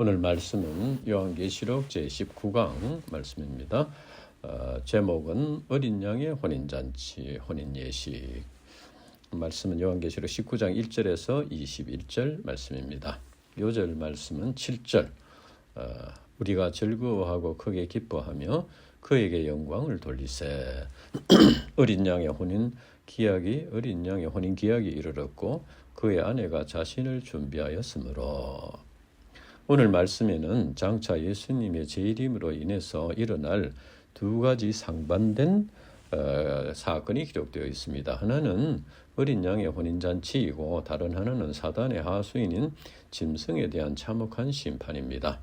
오늘 말씀은 요한계시록 제19강 말씀입니다. 제목은 어린 양의 혼인잔치, 혼인예식. 말씀은 요한계시록 19장 1절에서 21절 말씀입니다. 요절 말씀은 7절. 우리가 즐거워하고 크게 기뻐하며 그에게 영광을 돌리세. 어린 양의 혼인 기약이 이르렀고 그의 아내가 자신을 준비하였으므로. 오늘 말씀에는 장차 예수님의 재림으로 인해서 일어날 두 가지 상반된 사건이 기록되어 있습니다. 하나는 어린 양의 혼인잔치이고 다른 하나는 사단의 하수인인 짐승에 대한 참혹한 심판입니다.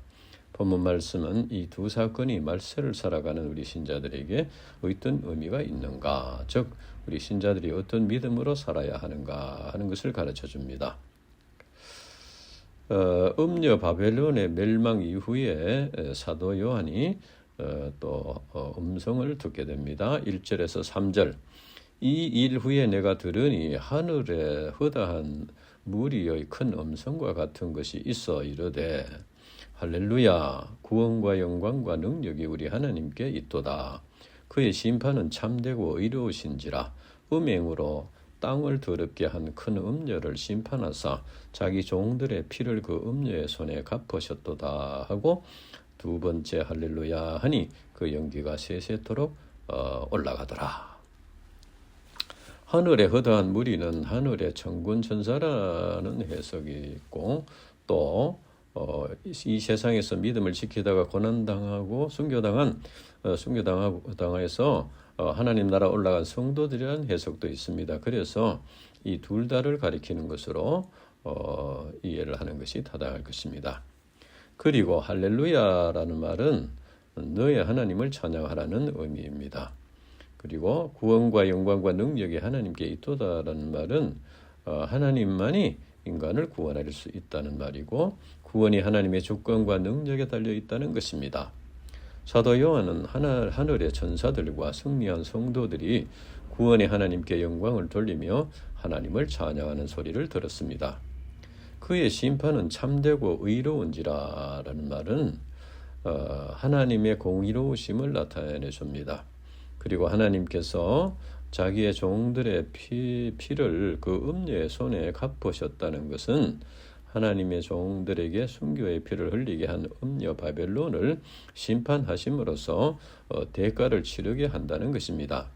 본문 말씀은 이 두 사건이 말세를 살아가는 우리 신자들에게 어떤 의미가 있는가, 즉 우리 신자들이 어떤 믿음으로 살아야 하는가 하는 것을 가르쳐 줍니다. 음녀 바벨론의 멸망 이후에 사도 요한이 또 음성을 듣게 됩니다. 1절에서 3절. 이 일 후에 내가 들으니 하늘에 허다한 무리의 큰 음성과 같은 것이 있어 이르되 할렐루야, 구원과 영광과 능력이 우리 하나님께 있도다. 그의 심판은 참되고 의로우신지라. 음행으로 땅을 더럽게 한 큰 음녀를 심판하사 자기 종들의 피를 그 음녀의 손에 갚으셨도다 하고 두 번째 할렐루야 하니 그 연기가 세세토록 올라가더라. 하늘의 허다한 무리는 하늘의 천군 천사라는 해석이 있고, 또 이 세상에서 믿음을 지키다가 고난당하고 순교당해서 하나님 나라 올라간 성도들이라는 해석도 있습니다. 그래서 이 둘 다를 가리키는 것으로 이해를 하는 것이 타당할 것입니다. 그리고 할렐루야라는 말은 너의 하나님을 찬양하라는 의미입니다. 그리고 구원과 영광과 능력이 하나님께 있도다라는 말은 하나님만이 인간을 구원할 수 있다는 말이고, 구원이 하나님의 주권과 능력에 달려 있다는 것입니다. 사도 요한은 하늘의 천사들과 승리한 성도들이 구원의 하나님께 영광을 돌리며 하나님을 찬양하는 소리를 들었습니다. 그의 심판은 참되고 의로운지라라는 말은 하나님의 공의로우심을 나타내 줍니다. 그리고 하나님께서 자기의 종들의 피를 그 음녀의 손에 갚으셨다는 것은 하나님의 종들에게 순교의 피를 흘리게 한 음녀 바벨론을 심판하심으로써 대가를 치르게 한다는 것입니다.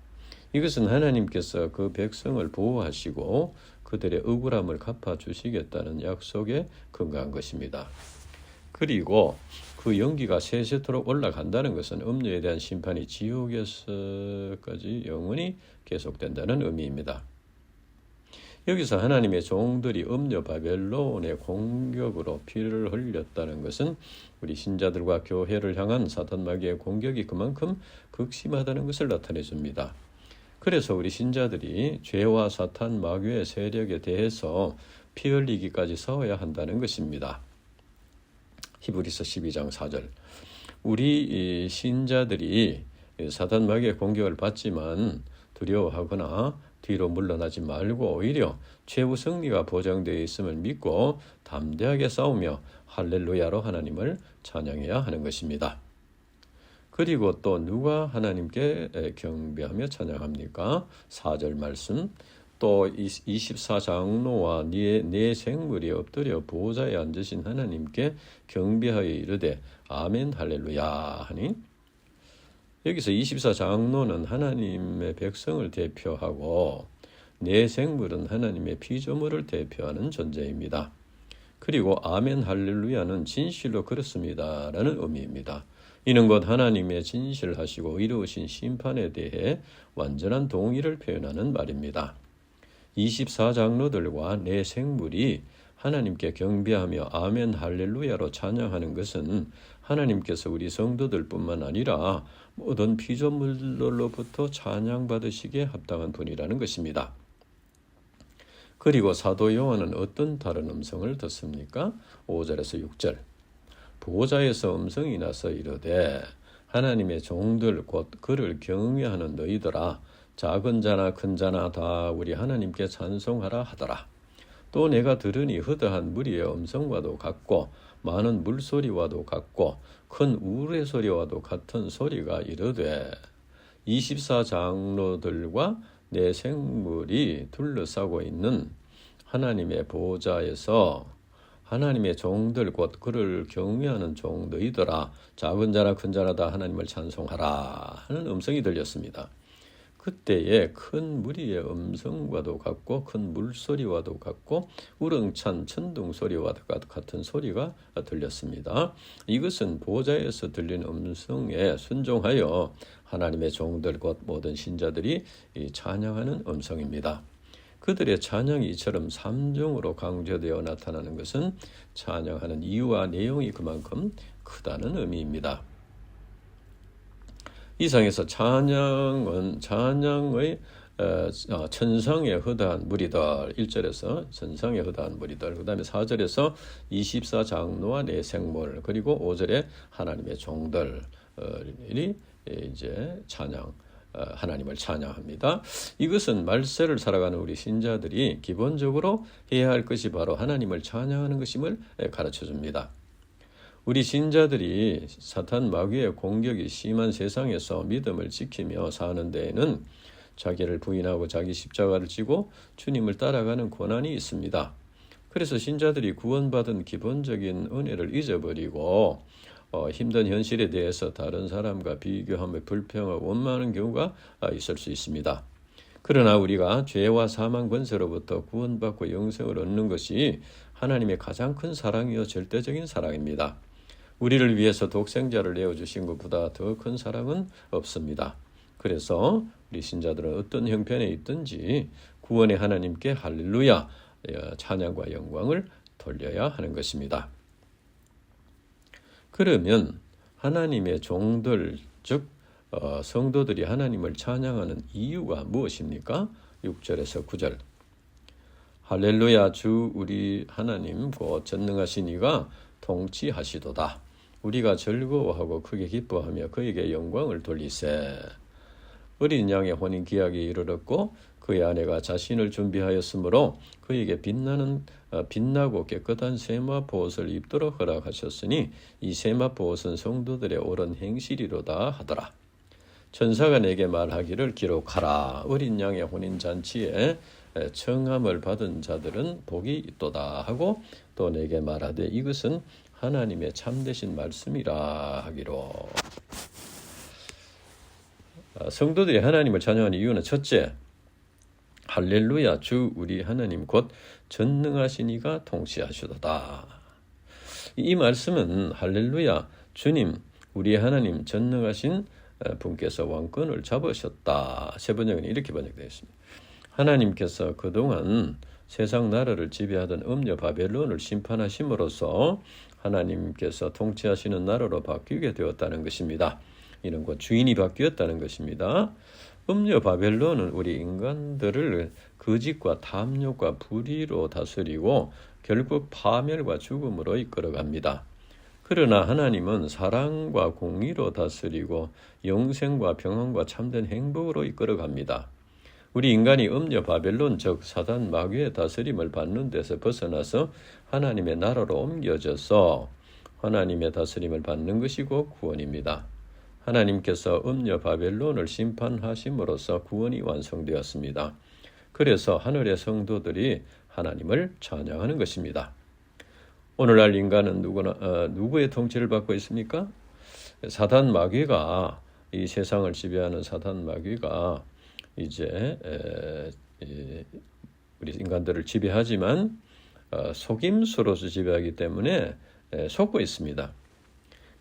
이것은 하나님께서 그 백성을 보호하시고 그들의 억울함을 갚아주시겠다는 약속에 근거한 것입니다. 그리고 그 연기가 세세토록 올라간다는 것은 음녀에 대한 심판이 지옥에서까지 영원히 계속된다는 의미입니다. 여기서 하나님의 종들이 음녀 바벨론의 공격으로 피를 흘렸다는 것은 우리 신자들과 교회를 향한 사탄 마귀의 공격이 그만큼 극심하다는 것을 나타내 줍니다. 그래서 우리 신자들이 죄와 사탄 마귀의 세력에 대해서 피 흘리기까지 싸워야 한다는 것입니다. 히브리서 12장 4절. 우리 신자들이 사탄 마귀의 공격을 받지만 두려워하거나 뒤로 물러나지 말고 오히려 최후 승리가 보장되어 있음을 믿고 담대하게 싸우며 할렐루야로 하나님을 찬양해야 하는 것입니다. 그리고 또 누가 하나님께 경배하며 찬양합니까? 4절 말씀. 또 24장로와 네 생물이 엎드려 보좌에 앉으신 하나님께 경배하여 이르되 아멘 할렐루야 하니, 여기서 24장로는 하나님의 백성을 대표하고 네 생물은 하나님의 피조물을 대표하는 존재입니다. 그리고 아멘 할렐루야는 진실로 그렇습니다라는 의미입니다. 이는 곧 하나님의 진실하시고 의로우신 심판에 대해 완전한 동의를 표현하는 말입니다. 24장로들과 네 생물이 하나님께 경배하며 아멘 할렐루야로 찬양하는 것은 하나님께서 우리 성도들뿐만 아니라 모든 피조물로부터 찬양받으시기에 합당한 분이라는 것입니다. 그리고 사도 요한은 어떤 다른 음성을 듣습니까? 5절에서 6절. 보좌에서 음성이 나서 이르되 하나님의 종들 곧 그를 경외하는 너희들아, 작은 자나 큰 자나 다 우리 하나님께 찬송하라 하더라. 또 내가 들으니 흐드한 무리의 음성과도 같고 많은 물소리와도 같고 큰 우레 소리와도 같은 소리가 이르되 24장로들과 내 생물이 둘러싸고 있는 하나님의 보호자에서 하나님의 종들 곧 그를 경외하는 종 너희들아 작은 자나 큰 자나 다 하나님을 찬송하라 하는 음성이 들렸습니다. 그때에 큰 무리의 음성과도 같고 큰 물소리와도 같고 우렁찬 천둥 소리와 같은 소리가 들렸습니다. 이것은 보좌에서 들린 음성에 순종하여 하나님의 종들 곧 모든 신자들이 찬양하는 음성입니다. 그들의 찬양이 이처럼 삼중으로 강조되어 나타나는 것은 찬양하는 이유와 내용이 그만큼 크다는 의미입니다. 이상에서 찬양의 천상에 허다한 무리들 1절에서 천상에 허다한 무리들 그 다음에 4절에서 24장로와 내 생물 그리고 5절에 하나님의 종들이 이제 하나님을 찬양합니다. 이것은 말세를 살아가는 우리 신자들이 기본적으로 해야 할 것이 바로 하나님을 찬양하는 것임을 가르쳐줍니다. 우리 신자들이 사탄 마귀의 공격이 심한 세상에서 믿음을 지키며 사는 데에는 자기를 부인하고 자기 십자가를 지고 주님을 따라가는 고난이 있습니다. 그래서 신자들이 구원받은 기본적인 은혜를 잊어버리고 힘든 현실에 대해서 다른 사람과 비교하며 불평하고 원망하는 경우가 있을 수 있습니다. 그러나 우리가 죄와 사망 권세로부터 구원받고 영생을 얻는 것이 하나님의 가장 큰 사랑이요 절대적인 사랑입니다. 우리를 위해서 독생자를 내어주신 것보다 더 큰 사랑은 없습니다. 그래서 우리 신자들은 어떤 형편에 있든지 구원의 하나님께 할렐루야 찬양과 영광을 돌려야 하는 것입니다. 그러면 하나님의 종들 즉 성도들이 하나님을 찬양하는 이유가 무엇입니까? 6절에서 9절 할렐루야 주 우리 하나님 곧 전능하신 이가 통치하시도다. 우리가 즐거워하고 크게 기뻐하며 그에게 영광을 돌리세. 어린 양의 혼인 기약이 이르렀고 그의 아내가 자신을 준비하였으므로 그에게 빛나고 깨끗한 세마 보옷을 입도록 허락하셨으니 이 세마 보옷은 성도들의 옳은 행실이로다 하더라. 천사가 내게 말하기를 기록하라. 어린 양의 혼인 잔치에 청함을 받은 자들은 복이 있도다 하고 또 내게 말하되 이것은 하나님의 참되신 말씀이라 하기로. 성도들이 하나님을 찬양하는 이유는 첫째, 할렐루야 주 우리 하나님 곧 전능하신 이가 통치하시도다. 이 말씀은 할렐루야 주님 우리 하나님 전능하신 분께서 왕권을 잡으셨다. 세 번역은 이렇게 번역되어 있습니다. 하나님께서 그동안 세상 나라를 지배하던 음녀 바벨론을 심판하심으로써 하나님께서 통치하시는 나라로 바뀌게 되었다는 것입니다. 이는 곧 주인이 바뀌었다는 것입니다. 음녀 바벨론은 우리 인간들을 거짓과 탐욕과 불의로 다스리고 결국 파멸과 죽음으로 이끌어갑니다. 그러나 하나님은 사랑과 공의로 다스리고 영생과 평안과 참된 행복으로 이끌어갑니다. 우리 인간이 음녀 바벨론 즉 사단 마귀의 다스림을 받는 데서 벗어나서 하나님의 나라로 옮겨져서 하나님의 다스림을 받는 것이 곧 구원입니다. 하나님께서 음녀 바벨론을 심판하심으로써 구원이 완성되었습니다. 그래서 하늘의 성도들이 하나님을 찬양하는 것입니다. 오늘날 인간은 누구의 통치를 받고 있습니까? 사단 마귀가 이 세상을 지배하는 사단 마귀가 이제 우리 인간들을 지배하지만 속임수로서 지배하기 때문에 속고 있습니다.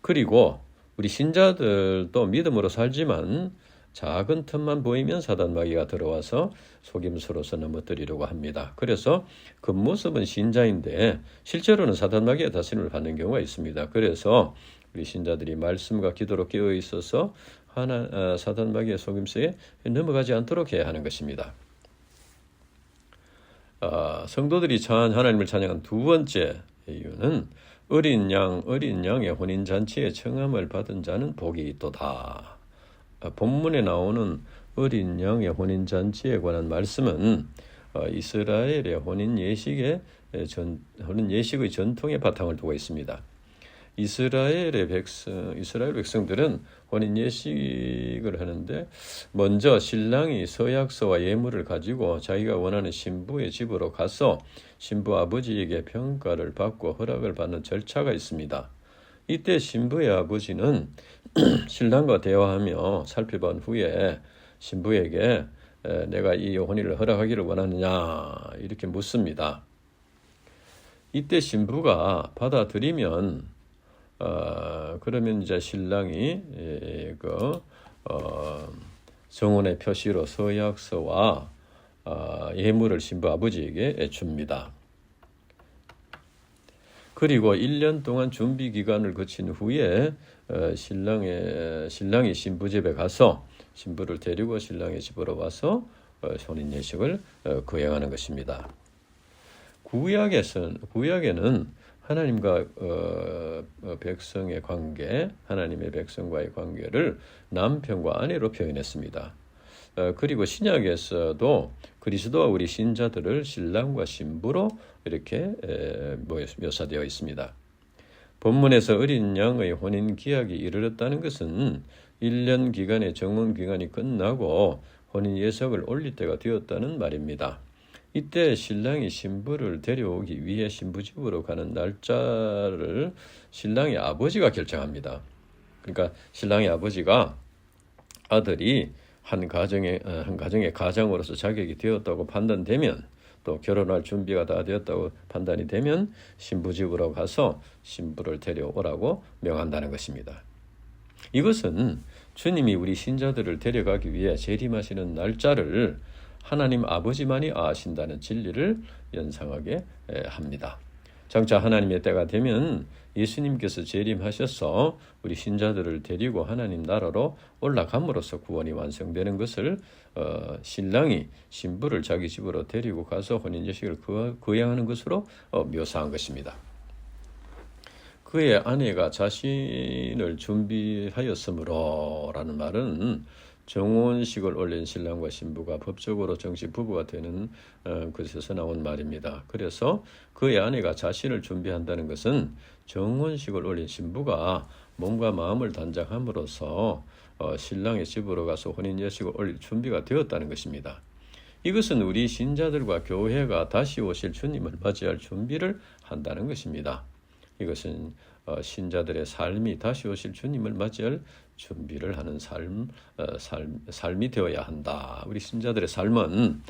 그리고 우리 신자들도 믿음으로 살지만 작은 틈만 보이면 사단 마귀가 들어와서 속임수로서 넘어뜨리려고 합니다. 그래서 겉모습은 신자인데 실제로는 사단 마귀의 다스림을 받는 경우가 있습니다. 그래서 우리 신자들이 말씀과 기도로 깨어 있어서 사단 마귀의 속임수에 넘어가지 않도록 해야 하는 것입니다. 성도들이 하나님을 찬양한 두 번째 이유는 어린 양의 혼인잔치에 청함을 받은 자는 복이 있도다. 본문에 나오는 어린 양의 혼인잔치에 관한 말씀은 이스라엘의 혼인 예식의 전통의 바탕을 두고 있습니다. 이스라엘 백성들은 혼인 예식을 하는데 먼저 신랑이 서약서와 예물을 가지고 자기가 원하는 신부의 집으로 가서 신부 아버지에게 평가를 받고 허락을 받는 절차가 있습니다. 이때 신부의 아버지는 신랑과 대화하며 살펴본 후에 신부에게 내가 이 혼인을 허락하기를 원하느냐 이렇게 묻습니다. 이때 신부가 받아들이면 그러면 이제 신랑이 정혼의 표시로 서약서와 예물을 신부 아버지에게 줍니다. 그리고 1년 동안 준비 기간을 거친 후에 신랑이 신부 집에 가서 신부를 데리고 신랑의 집으로 와서 혼인 예식을 거행하는 것입니다. 구약에는 하나님과 백성의 관계, 하나님의 백성과의 관계를 남편과 아내로 표현했습니다. 그리고 신약에서도 그리스도와 우리 신자들을 신랑과 신부로 이렇게 묘사되어 있습니다. 본문에서 어린 양의 혼인 기약이 이르렀다는 것은 1년 기간의 정혼 기간이 끝나고 혼인 예석을 올릴 때가 되었다는 말입니다. 이때 신랑이 신부를 데려오기 위해 신부 집으로 가는 날짜를 신랑의 아버지가 결정합니다. 그러니까 신랑의 아버지가 아들이 한 가정의 가장으로서 자격이 되었다고 판단되면 또 결혼할 준비가 다 되었다고 판단이 되면 신부 집으로 가서 신부를 데려오라고 명한다는 것입니다. 이것은 주님이 우리 신자들을 데려가기 위해 재림하시는 날짜를 하나님 아버지만이 아신다는 진리를 연상하게 합니다. 장차 하나님의 때가 되면 예수님께서 재림하셔서 우리 신자들을 데리고 하나님 나라로 올라감으로써 구원이 완성되는 것을 신랑이 신부를 자기 집으로 데리고 가서 혼인예식을 거행하는 것으로 묘사한 것입니다. 그의 아내가 자신을 준비하였으므로 라는 말은 정혼식을 올린 신랑과 신부가 법적으로 정식 부부가 되는 것에서 나온 말입니다. 그래서 그의 아내가 자신을 준비한다는 것은 정혼식을 올린 신부가 몸과 마음을 단장함으로써 신랑의 집으로 가서 혼인예식을 올릴 준비가 되었다는 것입니다. 이것은 우리 신자들과 교회가 다시 오실 주님을 맞이할 준비를 한다는 것입니다. 이것은 신자들의 삶이 다시 오실 주님을 맞이할 준비를 하는 삶이 되어야 한다. 우리 신자들의 삶은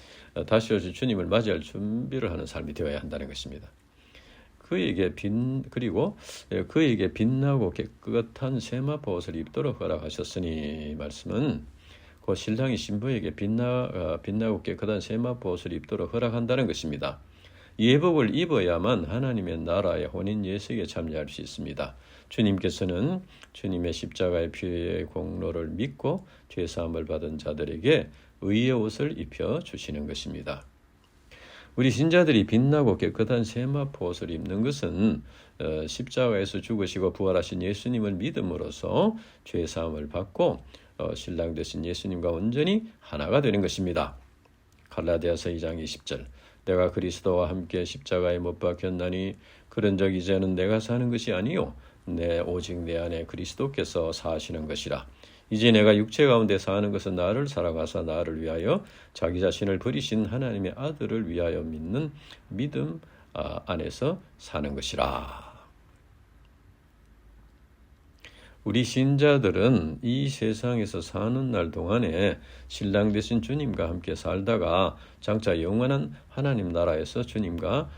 다시 오실 주님을 맞이할 준비를 하는 삶이 되어야 한다는 것입니다. 그에게 빛나고 깨끗한 세마포 옷을 입도록 허락하셨으니 말씀은 그 신랑이 신부에게 빛나고 깨끗한 세마포 옷을 입도록 허락한다는 것입니다. 예복을 입어야만 하나님의 나라의 혼인 예식에 참여할 수 있습니다. 주님께서는 주님의 십자가의 피의 공로를 믿고 죄사함을 받은 자들에게 의의 옷을 입혀 주시는 것입니다. 우리 신자들이 빛나고 깨끗한 세마포 옷을 입는 것은 십자가에서 죽으시고 부활하신 예수님을 믿음으로써 죄사함을 받고 신랑 되신 예수님과 온전히 하나가 되는 것입니다. 갈라디아서 2장 20절 내가 그리스도와 함께 십자가에 못 박혔나니 그런적 이제는 내가 사는 것이 아니요 오직 내 안에 그리스도께서 사시는 것이라. 이제 내가 육체 가운데 사는 것은 나를 사랑하사 나를 위하여 자기 자신을 버리신 하나님의 아들을 위하여 믿는 믿음 안에서 사는 것이라. 우리 신자들은 이 세상에서 사는 날 동안에 신랑 되신 주님과 함께 살다가 장차 영원한 하나님 나라에서 주님과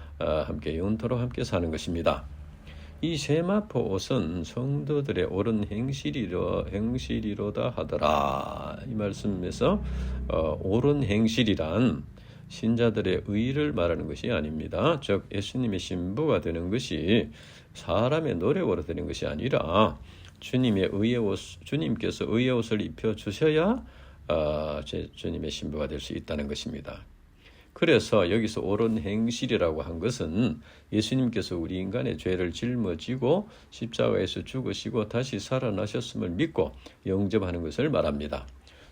함께 영원토록 함께 사는 것입니다. 이 세마포 옷은 성도들의 옳은 행실이로다 하더라. 이 말씀에서 옳은 행실이란 신자들의 의를 말하는 것이 아닙니다. 즉 예수님의 신부가 되는 것이 사람의 노력으로 되는 것이 아니라 주님께서 의의 옷을 입혀 주셔야 주님의 신부가 될 수 있다는 것입니다. 그래서 여기서 옳은 행실이라고 한 것은 예수님께서 우리 인간의 죄를 짊어지고 십자가에서 죽으시고 다시 살아나셨음을 믿고 영접하는 것을 말합니다.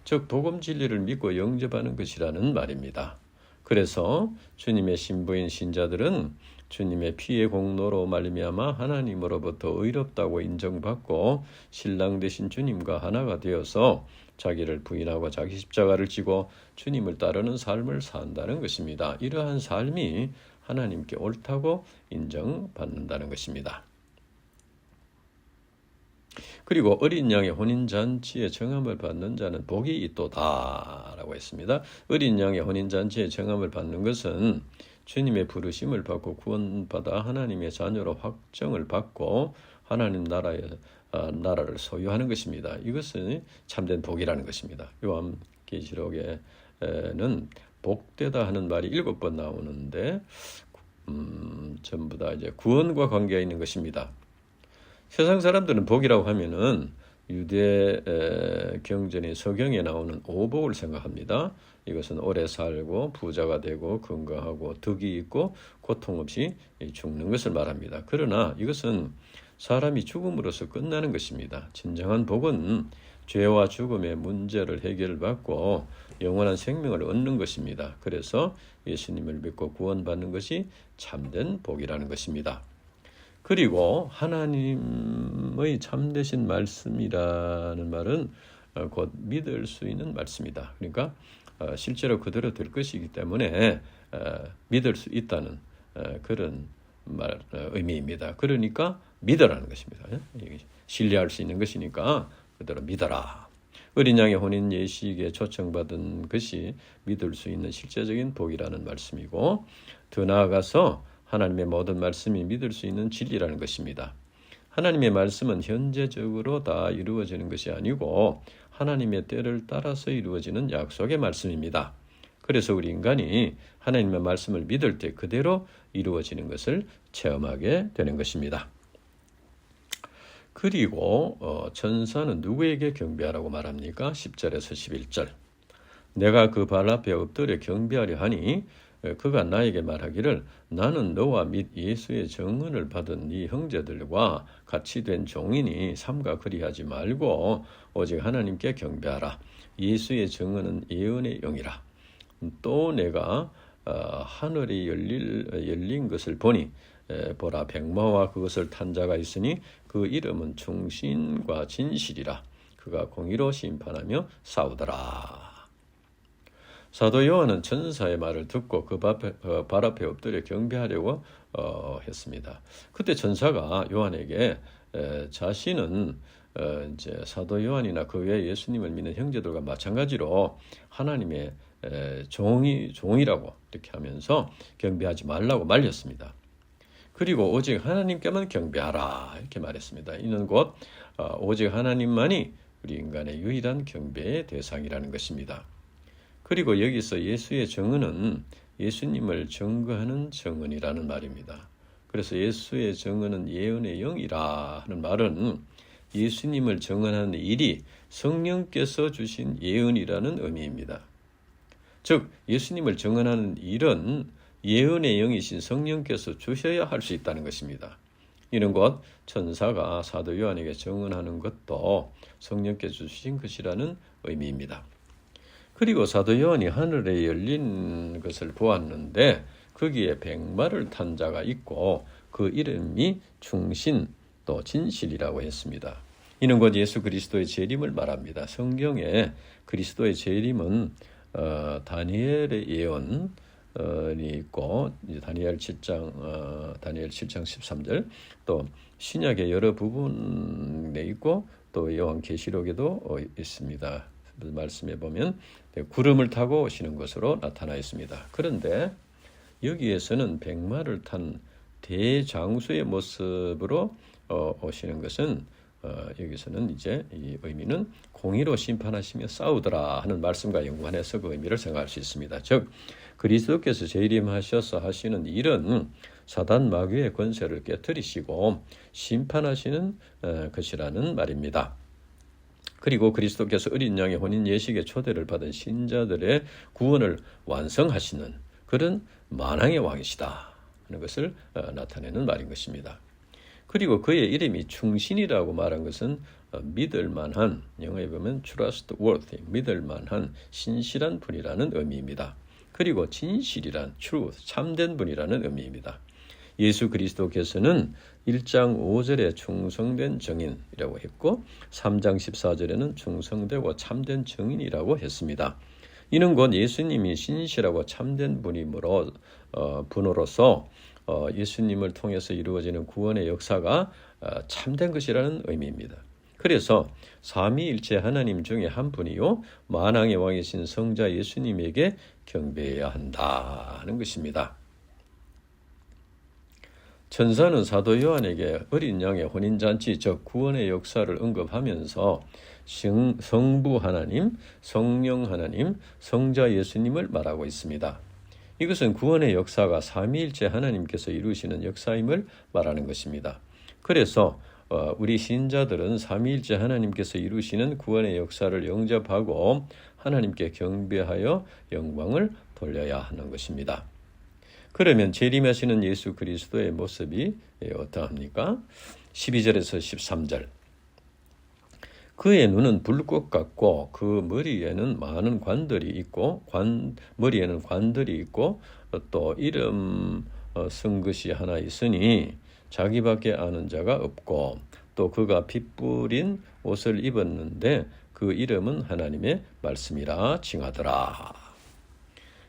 즉 복음 진리를 믿고 영접하는 것이라는 말입니다. 그래서 주님의 신부인 신자들은 주님의 피의 공로로 말미암아 하나님으로부터 의롭다고 인정받고 신랑 되신 주님과 하나가 되어서 자기를 부인하고 자기 십자가를 지고 주님을 따르는 삶을 산다는 것입니다. 이러한 삶이 하나님께 옳다고 인정받는다는 것입니다. 그리고 어린 양의 혼인잔치에 정함을 받는 자는 복이 있도다 라고 했습니다. 어린 양의 혼인잔치에 정함을 받는 것은 주님의 부르심을 받고 구원받아 하나님의 자녀로 확정을 받고 하나님 나라를 소유하는 것입니다. 이것은 참된 복이라는 것입니다. 요한계시록에는 복되다 하는 말이 7번 나오는데 전부 다 이제 구원과 관계가 있는 것입니다. 세상 사람들은 복이라고 하면은 유대 경전의 서경에 나오는 오복을 생각합니다. 이것은 오래 살고 부자가 되고 건강하고 덕이 있고 고통 없이 죽는 것을 말합니다. 그러나 이것은 사람이 죽음으로써 끝나는 것입니다. 진정한 복은 죄와 죽음의 문제를 해결받고 영원한 생명을 얻는 것입니다. 그래서 예수님을 믿고 구원받는 것이 참된 복이라는 것입니다. 그리고 하나님의 참되신 말씀이라는 말은 곧 믿을 수 있는 말씀이다. 그러니까 실제로 그대로 될 것이기 때문에 믿을 수 있다는 그런 의미입니다. 그러니까 믿으라는 것입니다. 신뢰할 수 있는 것이니까 그대로 믿어라. 어린 양의 혼인 예식에 초청받은 것이 믿을 수 있는 실제적인 복이라는 말씀이고, 더 나아가서 하나님의 모든 말씀이 믿을 수 있는 진리라는 것입니다. 하나님의 말씀은 현재적으로 다 이루어지는 것이 아니고 하나님의 때를 따라서 이루어지는 약속의 말씀입니다. 그래서 우리 인간이 하나님의 말씀을 믿을 때 그대로 이루어지는 것을 체험하게 되는 것입니다. 그리고 천사는 누구에게 경배하라고 말합니까? 10절에서 11절. 내가 그 발 앞에 엎드려 경배하려 하니 그가 나에게 말하기를 나는 너와 및 예수의 정언을 받은 네 형제들과 같이 된 종이니 삼가 그리하지 말고 오직 하나님께 경배하라. 예수의 정언은 예언의 영이라. 또 내가 하늘이 열린 것을 보니 보라 백마와 그것을 탄 자가 있으니 그 이름은 충신과 진실이라. 그가 공의로 심판하며 싸우더라. 사도 요한은 천사의 말을 듣고 그 발 앞에 엎드려 경배하려고 했습니다. 그때 천사가 요한에게 자신은 이제 사도 요한이나 그 외에 예수님을 믿는 형제들과 마찬가지로 하나님의 종이라고 이렇게 하면서 경배하지 말라고 말렸습니다. 그리고 오직 하나님께만 경배하라 이렇게 말했습니다. 이는 곧 오직 하나님만이 우리 인간의 유일한 경배의 대상이라는 것입니다. 그리고 여기서 예수의 정언은 예수님을 증거하는 정언이라는 말입니다. 그래서 예수의 정언은 예언의 영이라 하는 말은 예수님을 정언하는 일이 성령께서 주신 예언이라는 의미입니다. 즉 예수님을 정언하는 일은 예언의 영이신 성령께서 주셔야 할 수 있다는 것입니다. 이는 곧 천사가 사도 요한에게 정언하는 것도 성령께서 주신 것이라는 의미입니다. 그리고 사도 요한이 하늘에 열린 것을 보았는데 거기에 백마를 탄 자가 있고 그 이름이 충신 또 진실이라고 했습니다. 이는 곧 예수 그리스도의 재림을 말합니다. 성경에 그리스도의 재림은 다니엘의 예언이 있고 다니엘 7장 13절 또 신약의 여러 부분에 있고 또 요한계시록에도 있습니다. 말씀해 보면 구름을 타고 오시는 것으로 나타나 있습니다. 그런데 여기에서는 백마를 탄 대장수의 모습으로 오시는 것은 여기서는 이제 이 의미는 공의로 심판하시며 싸우더라 하는 말씀과 연관해서 그 의미를 생각할 수 있습니다. 즉 그리스도께서 재림하셔서 하시는 일은 사단 마귀의 권세를 깨뜨리시고 심판하시는 것이라는 말입니다. 그리고 그리스도께서 어린 양의 혼인 예식의 초대를 받은 신자들의 구원을 완성하시는 그런 만왕의 왕이시다 하는 것을 나타내는 말인 것입니다. 그리고 그의 이름이 충신이라고 말한 것은 믿을 만한, 영어에 보면 trustworthy, 믿을 만한 신실한 분이라는 의미입니다. 그리고 진실이란 truth, 참된 분이라는 의미입니다. 예수 그리스도께서는 1장 5절에 충성된 증인이라고 했고 3장 14절에는 충성되고 참된 증인이라고 했습니다. 이는 곧 예수님이 신실하고 참된 분으로서 예수님을 통해서 이루어지는 구원의 역사가 참된 것이라는 의미입니다. 그래서 삼위일체 하나님 중에 한 분이요 만왕의 왕이신 성자 예수님에게 경배해야 한다는 것입니다. 천사는 사도 요한에게 어린 양의 혼인잔치 즉 구원의 역사를 언급하면서 성부 하나님, 성령 하나님, 성자 예수님을 말하고 있습니다. 이것은 구원의 역사가 삼위일체 하나님께서 이루시는 역사임을 말하는 것입니다. 그래서 우리 신자들은 삼위일체 하나님께서 이루시는 구원의 역사를 영접하고 하나님께 경배하여 영광을 돌려야 하는 것입니다. 그러면 재림하시는 예수 그리스도의 모습이 어떠합니까? 12절에서 13절. 그의 눈은 불꽃 같고 그 머리에는 많은 관들이 있고 머리에는 관들이 있고 또 이름 쓴 것이 하나 있으니 자기밖에 아는 자가 없고 또 그가 핏 뿌린 옷을 입었는데 그 이름은 하나님의 말씀이라 칭하더라.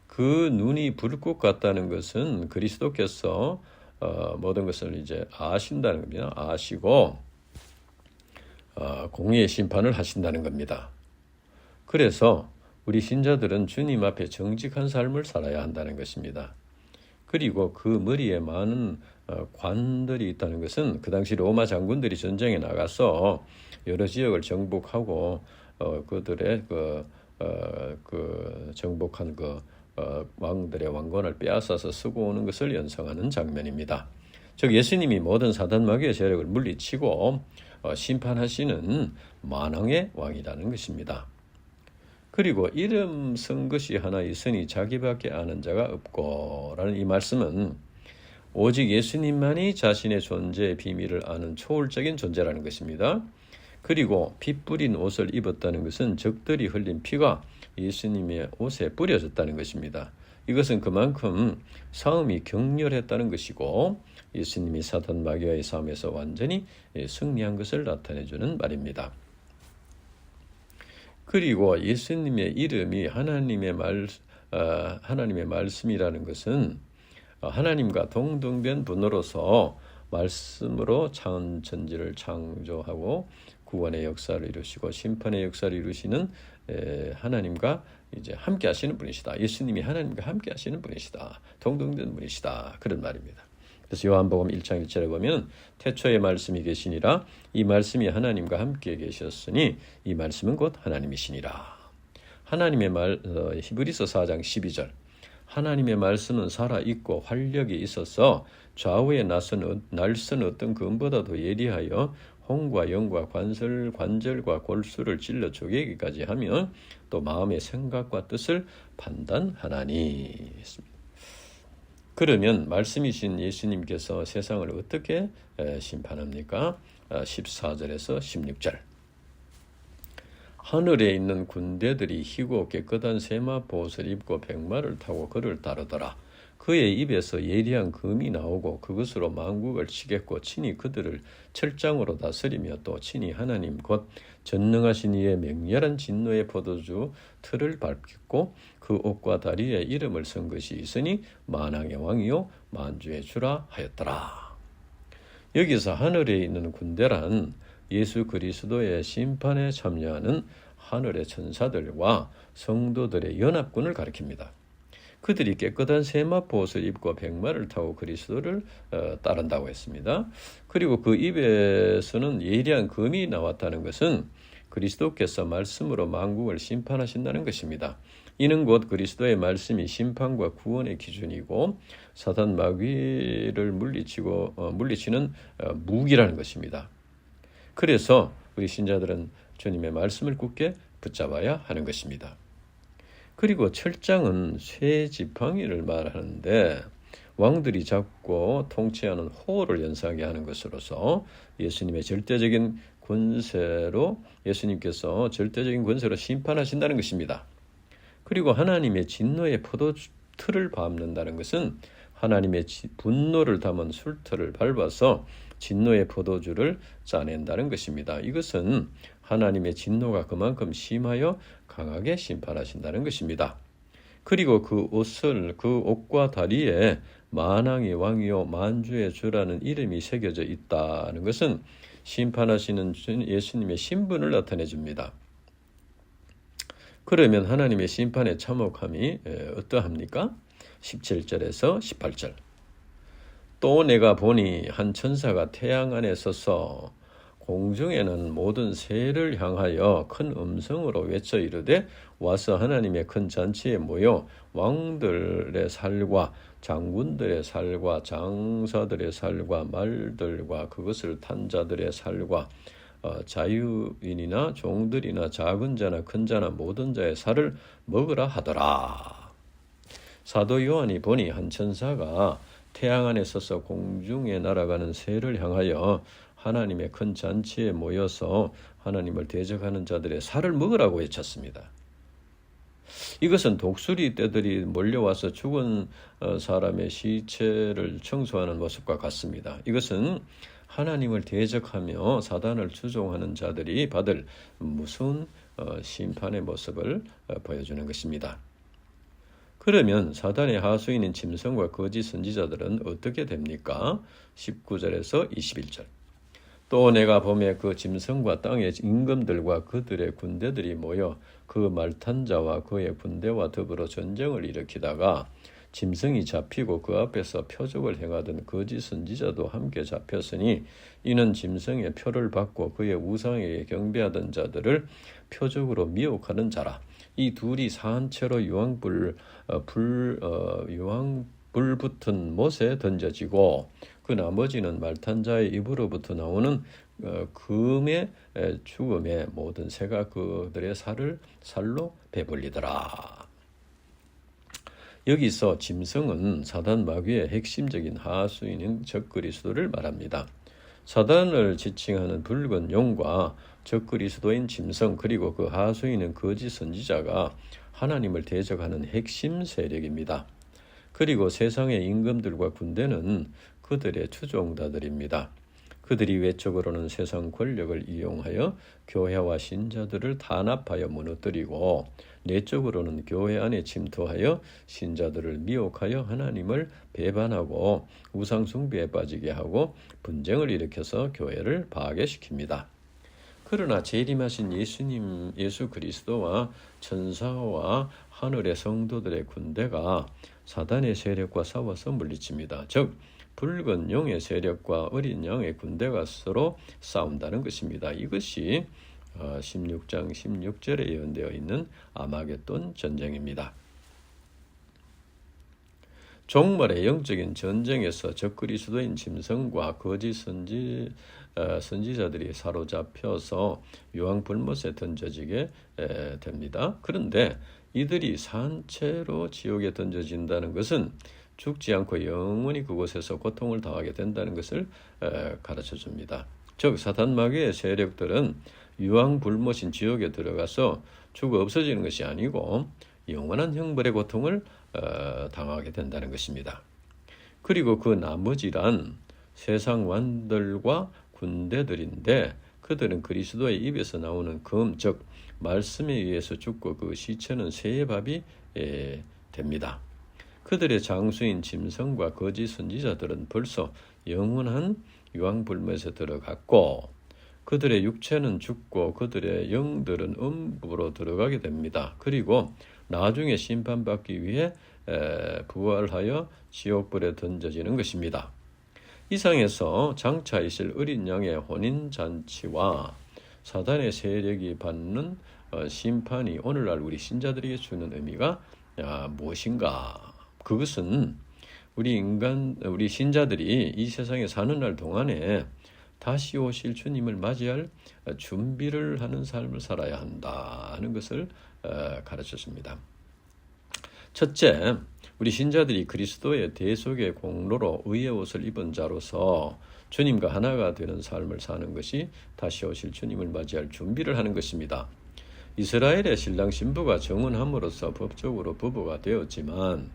그 눈이 불꽃 같다는 것은 그리스도께서 모든 것을 이제 아신다는 겁니다. 아시고 공의의 심판을 하신다는 겁니다. 그래서 우리 신자들은 주님 앞에 정직한 삶을 살아야 한다는 것입니다. 그리고 그 머리에 많은 관들이 있다는 것은 그 당시 로마 장군들이 전쟁에 나가서 여러 지역을 정복하고 그들의 정복한 왕들의 왕권을 빼앗아서 쓰고 오는 것을 연상하는 장면입니다. 즉 예수님이 모든 사단 마귀의 세력을 물리치고 심판하시는 만왕의 왕이라는 것입니다. 그리고 이름 쓴 것이 하나 있으니 자기밖에 아는 자가 없고 라는 이 말씀은 오직 예수님만이 자신의 존재의 비밀을 아는 초월적인 존재라는 것입니다. 그리고 피 뿌린 옷을 입었다는 것은 적들이 흘린 피가 예수님의 옷에 뿌려졌다는 것입니다. 이것은 그만큼 싸움이 격렬했다는 것이고 예수님이 사탄 마귀와의 싸움에서 완전히 승리한 것을 나타내주는 말입니다. 그리고 예수님의 이름이 하나님의 말씀이라는 것은 하나님과 동등된 분으로서 말씀으로 천지를 창조하고 구원의 역사를 이루시고 심판의 역사를 이루시는 하나님과 이제 함께 하시는 분이시다. 예수님이 하나님과 함께 하시는 분이시다. 동등된 분이시다. 그런 말입니다. 그래서 요한복음 1장 1절에 보면 태초에 말씀이 계시니라 이 말씀이 하나님과 함께 계셨으니 이 말씀은 곧 하나님이시니라. 하나님의 히브리서 4장 12절 하나님의 말씀은 살아있고 활력이 있어서 좌우에 날선 어떤 검보다도 예리하여 혼과 영과 관절과 골수를 찔러 쪼개기까지 하며 또 마음의 생각과 뜻을 판단하나니. 그러면 말씀이신 예수님께서 세상을 어떻게 심판합니까? 14절에서 16절. 하늘에 있는 군대들이 희고 깨끗한 세마포옷을 입고 백마를 타고 그를 따르더라. 그의 입에서 예리한 금이 나오고 그것으로 만국을 치겠고 친히 그들을 철장으로 다스리며 또 친히 하나님 곧 전능하신 이의 맹렬한 진노의 포도주 틀을 밟겠고 그 옷과 다리에 이름을 쓴 것이 있으니 만왕의 왕이요 만주의 주라 하였더라. 여기서 하늘에 있는 군대란 예수 그리스도의 심판에 참여하는 하늘의 천사들과 성도들의 연합군을 가리킵니다. 그들이 깨끗한 세마포옷을 입고 백마를 타고 그리스도를 따른다고 했습니다. 그리고 그 입에서는 예리한 금이 나왔다는 것은 그리스도께서 말씀으로 만국을 심판하신다는 것입니다. 이는 곧 그리스도의 말씀이 심판과 구원의 기준이고 사단 마귀를 물리치는 무기라는 것입니다. 그래서 우리 신자들은 주님의 말씀을 굳게 붙잡아야 하는 것입니다. 그리고 철장은 쇠 지팡이를 말하는데 왕들이 잡고 통치하는 호를 연상하게 하는 것으로서 예수님께서 절대적인 권세로 심판하신다는 것입니다. 그리고 하나님의 진노의 포도틀을 밟는다는 것은 하나님의 분노를 담은 술틀을 밟아서 진노의 포도주를 짜낸다는 것입니다. 이것은 하나님의 진노가 그만큼 심하여 강하게 심판하신다는 것입니다. 그리고 그 옷과 다리에 만왕의 왕이요 만주의 주라는 이름이 새겨져 있다는 것은 심판하시는 예수님의 신분을 나타내 줍니다. 그러면 하나님의 심판의 참혹함이 어떠합니까? 17절에서 18절. 또 내가 보니 한 천사가 태양 안에 서서 공중에는 모든 새를 향하여 큰 음성으로 외쳐 이르되 와서 하나님의 큰 잔치에 모여 왕들의 살과 장군들의 살과 장사들의 살과 말들과 그것을 탄 자들의 살과 자유인이나 종들이나 작은 자나 큰 자나 모든 자의 살을 먹으라 하더라. 사도 요한이 보니 한 천사가 태양 안에 서서 공중에 날아가는 새를 향하여 하나님의 큰 잔치에 모여서 하나님을 대적하는 자들의 살을 먹으라고 외쳤습니다. 이것은 독수리 떼들이 몰려와서 죽은 사람의 시체를 청소하는 모습과 같습니다. 이것은 하나님을 대적하며 사단을 추종하는 자들이 받을 무서운 심판의 모습을 보여주는 것입니다. 그러면 사단의 하수인인 짐승과 거짓 선지자들은 어떻게 됩니까? 19절에서 21절. 또 내가 보매 그 짐승과 땅의 임금들과 그들의 군대들이 모여 그 말탄 자와 그의 군대와 더불어 전쟁을 일으키다가 짐승이 잡히고 그 앞에서 표적을 행하던 거짓 선지자도 함께 잡혔으니 이는 짐승의 표를 받고 그의 우상에게 경배하던 자들을 표적으로 미혹하는 자라. 이 둘이 사한채로 유황불 붙은 못에 던져지고 그 나머지는 말탄 자의 입으로부터 나오는 금의 죽음의 모든 새가 그들의 살로 배불리더라. 여기서 짐승은 사단 마귀의 핵심적인 하수인인 적그리스도를 말합니다. 사단을 지칭하는 붉은 용과 적그리스도인 짐승 그리고 그 하수인은 거짓 선지자가 하나님을 대적하는 핵심 세력입니다. 그리고 세상의 임금들과 군대는 그들의 추종자들입니다. 그들이 외적으로는 세상 권력을 이용하여 교회와 신자들을 탄압하여 무너뜨리고 내적으로는 교회 안에 침투하여 신자들을 미혹하여 하나님을 배반하고 우상 숭배에 빠지게 하고 분쟁을 일으켜서 교회를 파괴시킵니다. 그러나 재림하신 예수 그리스도와 천사와 하늘의 성도들의 군대가 사단의 세력과 싸워서 물리칩니다. 즉 붉은 용의 세력과 어린 양의 군대가 서로 싸운다는 것입니다. 이것이 16장 16절에 예언되어 있는 아마겟돈 전쟁입니다. 종말의 영적인 전쟁에서 적그리스도인 짐승과 거짓 선지자들이 사로잡혀서 유황불못에 던져지게 됩니다. 그런데 이들이 산채로 지옥에 던져진다는 것은 죽지 않고 영원히 그곳에서 고통을 당하게 된다는 것을 가르쳐줍니다. 즉 사단 마귀의 세력들은 유황불못인 지옥에 들어가서 죽어 없어지는 것이 아니고 영원한 형벌의 고통을 당하게 된다는 것입니다. 그리고 그 나머지란 세상 왕들과 군대들인데 그들은 그리스도의 입에서 나오는 금, 즉 말씀에 의해서 죽고 그 시체는 새의 밥이 됩니다. 그들의 장수인 짐승과 거짓 선지자들은 벌써 영원한 유황불못에 들어갔고 그들의 육체는 죽고 그들의 영들은 음부로 들어가게 됩니다. 그리고 나중에 심판받기 위해 부활하여 지옥불에 던져지는 것입니다. 이상에서 장차 있을 어린 양의 혼인잔치와 사단의 세력이 받는 심판이 오늘날 우리 신자들에게 주는 의미가 무엇인가? 그것은 우리 신자들이 이 세상에 사는 날 동안에 다시 오실 주님을 맞이할 준비를 하는 삶을 살아야 한다는 것을 가르쳤습니다. 첫째, 우리 신자들이 그리스도의 대속의 공로로 의의 옷을 입은 자로서 주님과 하나가 되는 삶을 사는 것이 다시 오실 주님을 맞이할 준비를 하는 것입니다. 이스라엘의 신랑 신부가 정혼함으로써 법적으로 부부가 되었지만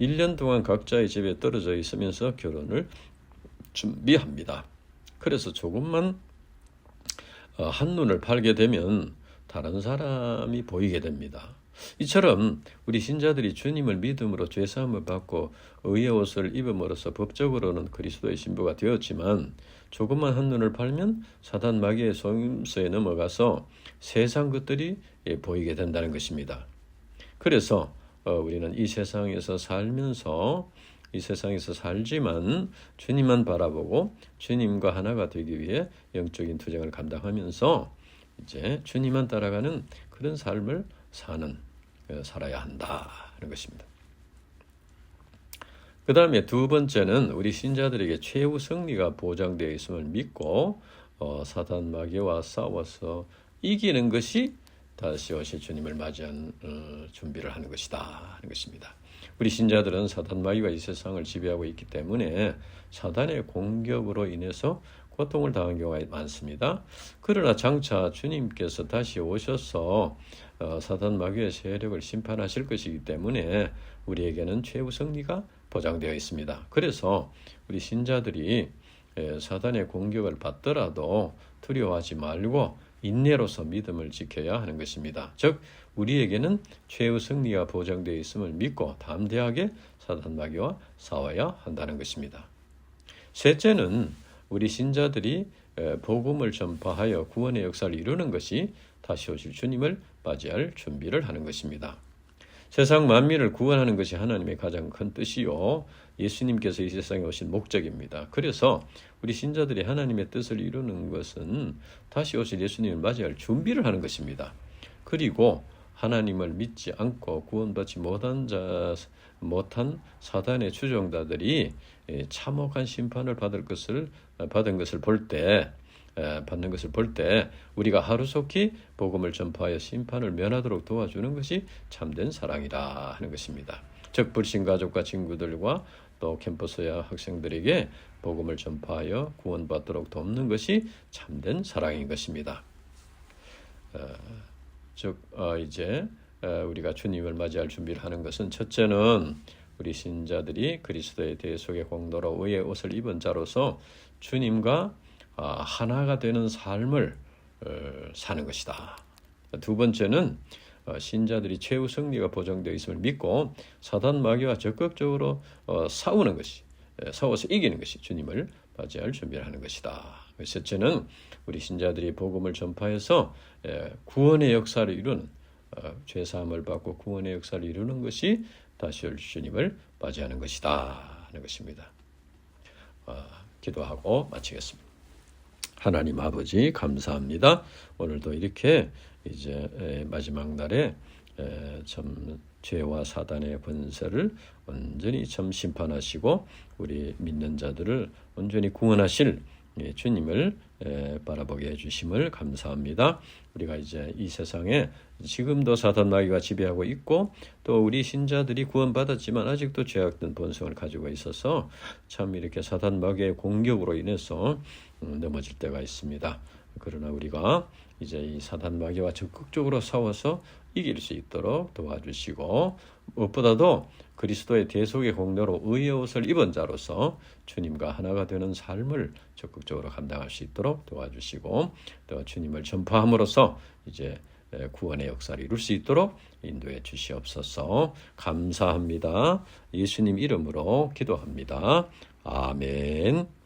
1년 동안 각자의 집에 떨어져 있으면서 결혼을 준비합니다. 그래서 조금만 한눈을 팔게 되면 다른 사람이 보이게 됩니다. 이처럼 우리 신자들이 주님을 믿음으로 죄사함을 받고 의의 옷을 입음으로써 법적으로는 그리스도의 신부가 되었지만 조금만 한눈을 팔면 사단 마귀의 속임수에 넘어가서 세상 것들이 보이게 된다는 것입니다. 그래서 우리는 이 세상에서 살지만 주님만 바라보고 주님과 하나가 되기 위해 영적인 투쟁을 감당하면서 이제 주님만 따라가는 그런 삶을 살아야 한다는 것입니다. 그 다음에 두 번째는 우리 신자들에게 최후 승리가 보장되어 있음을 믿고 사단 마귀와 싸워서 이기는 것이 다시 오실 주님을 맞이한 준비를 하는 것이다 하는 것입니다. 우리 신자들은 사단 마귀가 이 세상을 지배하고 있기 때문에 사단의 공격으로 인해서 고통을 당한 경우가 많습니다. 그러나 장차 주님께서 다시 오셔서 사단 마귀의 세력을 심판하실 것이기 때문에 우리에게는 최후 승리가 보장되어 있습니다. 그래서 우리 신자들이 사단의 공격을 받더라도 두려워하지 말고 인내로서 믿음을 지켜야 하는 것입니다. 즉 우리에게는 최후 승리가 보장되어 있음을 믿고 담대하게 사단 마귀와 싸워야 한다는 것입니다. 셋째는 우리 신자들이 복음을 전파하여 구원의 역사를 이루는 것이 다시 오실 주님을 맞이할 준비를 하는 것입니다. 세상 만민을 구원하는 것이 하나님의 가장 큰 뜻이요 예수님께서 이 세상에 오신 목적입니다. 그래서 우리 신자들이 하나님의 뜻을 이루는 것은 다시 오실 예수님을 맞이할 준비를 하는 것입니다. 그리고 하나님을 믿지 않고 구원받지 못한 사단의 추종자들이 참혹한 심판을 받는 것을 볼 때 우리가 하루속히 복음을 전파하여 심판을 면하도록 도와주는 것이 참된 사랑이라 하는 것입니다. 즉 불신 가족과 친구들과 또 캠퍼스야 학생들에게 복음을 전파하여 구원받도록 돕는 것이 참된 사랑인 것입니다. 이제 우리가 주님을 맞이할 준비를 하는 것은 첫째는 우리 신자들이 그리스도의 대속의 공로로 의의 옷을 입은 자로서 주님과 하나가 되는 삶을 사는 것이다. 두 번째는 신자들이 최후 승리가 보장되어 있음을 믿고 사단 마귀와 적극적으로 싸워서 이기는 것이 주님을 맞이할 준비를 하는 것이다. 셋째는 우리 신자들이 복음을 전파해서 구원의 역사를 이루는 죄사함을 받고 구원의 역사를 이루는 것이 다시 올 주님을 맞이하는 것이다 하는 것입니다. 기도하고 마치겠습니다. 하나님 아버지 감사합니다. 오늘도 이렇게 이제 마지막 날에 참 죄와 사단의 권세를 온전히 참 심판하시고 우리 믿는 자들을 온전히 구원하실 주님을 바라보게 해주심을 감사합니다. 우리가 이제 이 세상에 지금도 사단 마귀가 지배하고 있고 또 우리 신자들이 구원받았지만 아직도 죄악된 본성을 가지고 있어서 참 이렇게 사단 마귀의 공격으로 인해서 넘어질 때가 있습니다. 그러나 우리가 이제 이 사단 마귀와 적극적으로 싸워서 이길 수 있도록 도와주시고 무엇보다도 그리스도의 대속의 공로로 의의 옷을 입은 자로서 주님과 하나가 되는 삶을 적극적으로 감당할 수 있도록 도와주시고 또 주님을 전파함으로써 이제 구원의 역사를 이룰 수 있도록 인도해 주시옵소서. 감사합니다. 예수님 이름으로 기도합니다. 아멘.